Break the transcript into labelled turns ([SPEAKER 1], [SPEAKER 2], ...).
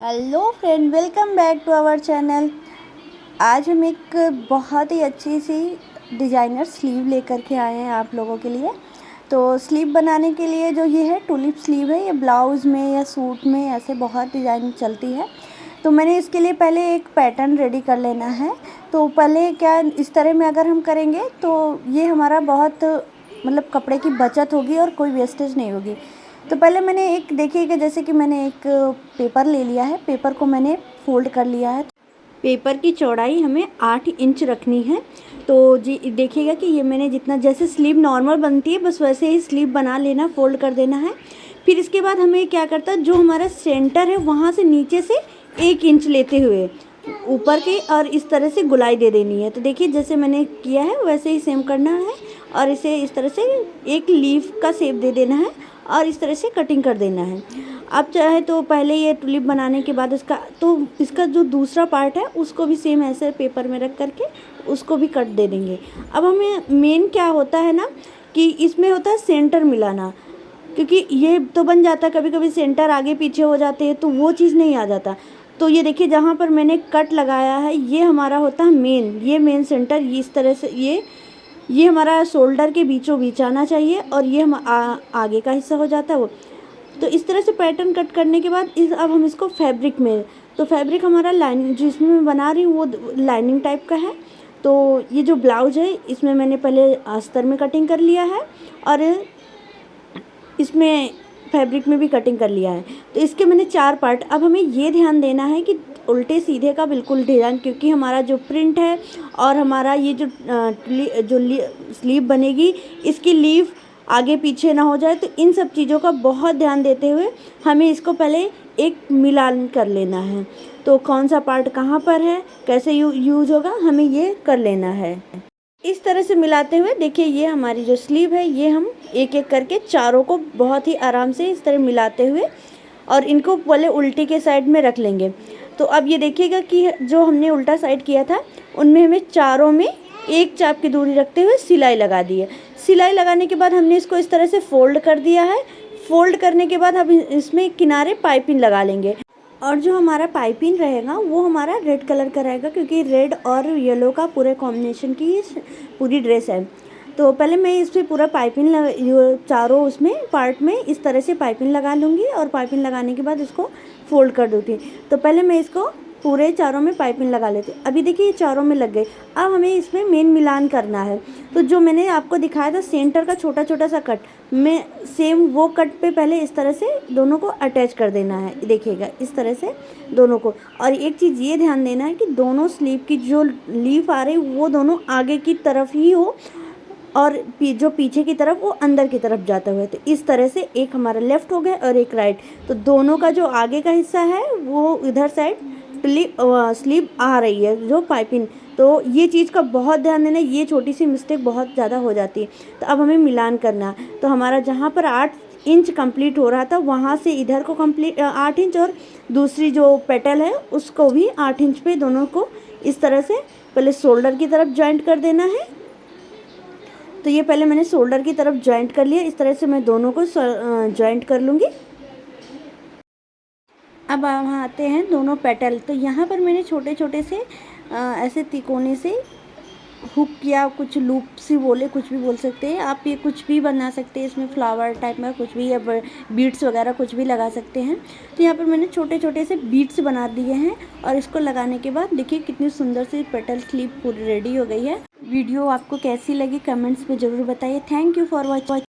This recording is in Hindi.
[SPEAKER 1] Hello friend, welcome back to our channel. आज हम एक बहुत ही अच्छी सी डिज़ाइनर स्लीव लेकर के आए हैं आप लोगों के लिए। तो स्लीव बनाने के लिए जो ये है टुलिप स्लीव है, ये ब्लाउज़ में या सूट में ऐसे बहुत डिज़ाइन चलती है। तो मैंने इसके लिए पहले एक पैटर्न रेडी कर लेना है। तो पहले क्या, इस तरह में अगर हम करेंगे तो ये हमारा बहुत मतलब कपड़े की बचत होगी और कोई वेस्टेज नहीं होगी। तो पहले मैंने एक देखिएगा, जैसे कि मैंने एक पेपर ले लिया है, पेपर को मैंने फोल्ड कर लिया है। पेपर की चौड़ाई हमें 8 इंच रखनी है। तो जी देखिएगा कि ये मैंने जितना, जैसे स्लीव नॉर्मल बनती है बस वैसे ही स्लीव बना लेना, फोल्ड कर देना है। फिर इसके बाद हमें क्या करता है, जो हमारा सेंटर है वहाँ से नीचे से 1 इंच लेते हुए ऊपर के और इस तरह से गुलाई दे देनी है। तो देखिए जैसे मैंने किया है वैसे ही सेम करना है और इसे इस तरह से एक लीफ का शेप दे देना है और इस तरह से कटिंग कर देना है। आप चाहे तो पहले ये टुलिप बनाने के बाद इसका जो दूसरा पार्ट है उसको भी सेम ऐसे पेपर में रख करके उसको भी कट दे देंगे। अब हमें मेन क्या होता है ना कि इसमें होता है सेंटर मिलाना, क्योंकि ये तो बन जाता है कभी कभी सेंटर आगे पीछे हो जाते हैं तो वो चीज़ नहीं आ जाता। तो ये देखिए जहाँ पर मैंने कट लगाया है ये हमारा होता है मेन, ये मेन सेंटर, ये इस तरह से ये हमारा शोल्डर के बीचों बीच आना चाहिए और ये आगे का हिस्सा हो जाता है वो। तो इस तरह से पैटर्न कट करने के बाद अब हम इसको फैब्रिक में, तो फैब्रिक हमारा लाइनिंग जिसमें मैं बना रही हूँ वो लाइनिंग टाइप का है। तो ये जो ब्लाउज है इसमें मैंने पहले अस्तर में कटिंग कर लिया है और इसमें फैब्रिक में भी कटिंग कर लिया है। तो इसके मैंने 4 पार्ट। अब हमें ये ध्यान देना है कि उल्टे सीधे का बिल्कुल ध्यान, क्योंकि हमारा जो प्रिंट है और हमारा ये जो स्लीव बनेगी इसकी लीफ आगे पीछे ना हो जाए। तो इन सब चीज़ों का बहुत ध्यान देते हुए हमें इसको पहले एक मिलान कर लेना है। तो कौन सा पार्ट कहाँ पर है, कैसे यूज होगा, हमें ये कर लेना है। इस तरह से मिलाते हुए देखिए ये हमारी जो स्लीव है ये हम एक एक करके चारों को बहुत ही आराम से इस तरह मिलाते हुए और इनको पहले उल्टी के साइड में रख लेंगे। तो अब ये देखिएगा कि जो हमने उल्टा साइड किया था उनमें हमें चारों में एक चाप की दूरी रखते हुए सिलाई लगा दी है। सिलाई लगाने के बाद हमने इसको इस तरह से फोल्ड कर दिया है। फोल्ड करने के बाद हम इसमें किनारे पाइपिंग लगा लेंगे और जो हमारा पाइपिंग रहेगा वो हमारा रेड कलर का रहेगा, क्योंकि रेड और येलो का पूरे कॉम्बिनेशन की पूरी ड्रेस है। तो पहले मैं इस पर पूरा पाइपिंग चारों उसमें पार्ट में इस तरह से पाइपिंग लगा लूँगी और पाइपिंग लगाने के बाद इसको फोल्ड कर दूँगी। तो पहले मैं इसको पूरे चारों में पाइपिंग लगा लेती। अभी देखिए ये चारों में लग गई। अब हमें इसमें मेन मिलान करना है। तो जो मैंने आपको दिखाया था सेंटर का छोटा छोटा सा कट, मैं सेम वो कट पे पहले इस तरह से दोनों को अटैच कर देना है। देखिएगा इस तरह से दोनों को। और एक चीज़ ये ध्यान देना है कि दोनों स्लीव की जो लीफ आ रही वो दोनों आगे की तरफ ही हो और जो पीछे की तरफ वो अंदर की तरफ जाता हुआ है। तो इस तरह से एक हमारा लेफ़्ट हो गया और एक राइट। तो दोनों का जो आगे का हिस्सा है वो इधर साइड स्लीव आ रही है जो पाइपिंग। तो ये चीज़ का बहुत ध्यान देना, ये छोटी सी मिस्टेक बहुत ज़्यादा हो जाती है। तो अब हमें मिलान करना। तो हमारा जहाँ पर 8 इंच कंप्लीट हो रहा था वहाँ से इधर को कंप्लीट 8 इंच और दूसरी जो पेटल है उसको भी 8 इंच पे दोनों को इस तरह से पहले शोल्डर की तरफ जॉइंट कर देना है। तो ये पहले मैंने शोल्डर की तरफ जॉइंट कर लिया। इस तरह से मैं दोनों को जॉइंट कर लूँगी। अब हम आते हैं दोनों पेटल। तो यहाँ पर मैंने छोटे छोटे से ऐसे तिकोने से हुक या कुछ लूप सी बोले, कुछ भी बोल सकते हैं आप, ये कुछ भी बना सकते हैं। इसमें फ्लावर टाइप में कुछ भी या बीड्स वगैरह कुछ भी लगा सकते हैं। तो यहाँ पर मैंने छोटे छोटे से बीड्स बना दिए हैं और इसको लगाने के बाद देखिए कितनी सुंदर सी पेटल स्लीव पूरी रेडी हो गई है। वीडियो आपको कैसी लगी कमेंट्स में ज़रूर बताइए। Thank you for watching.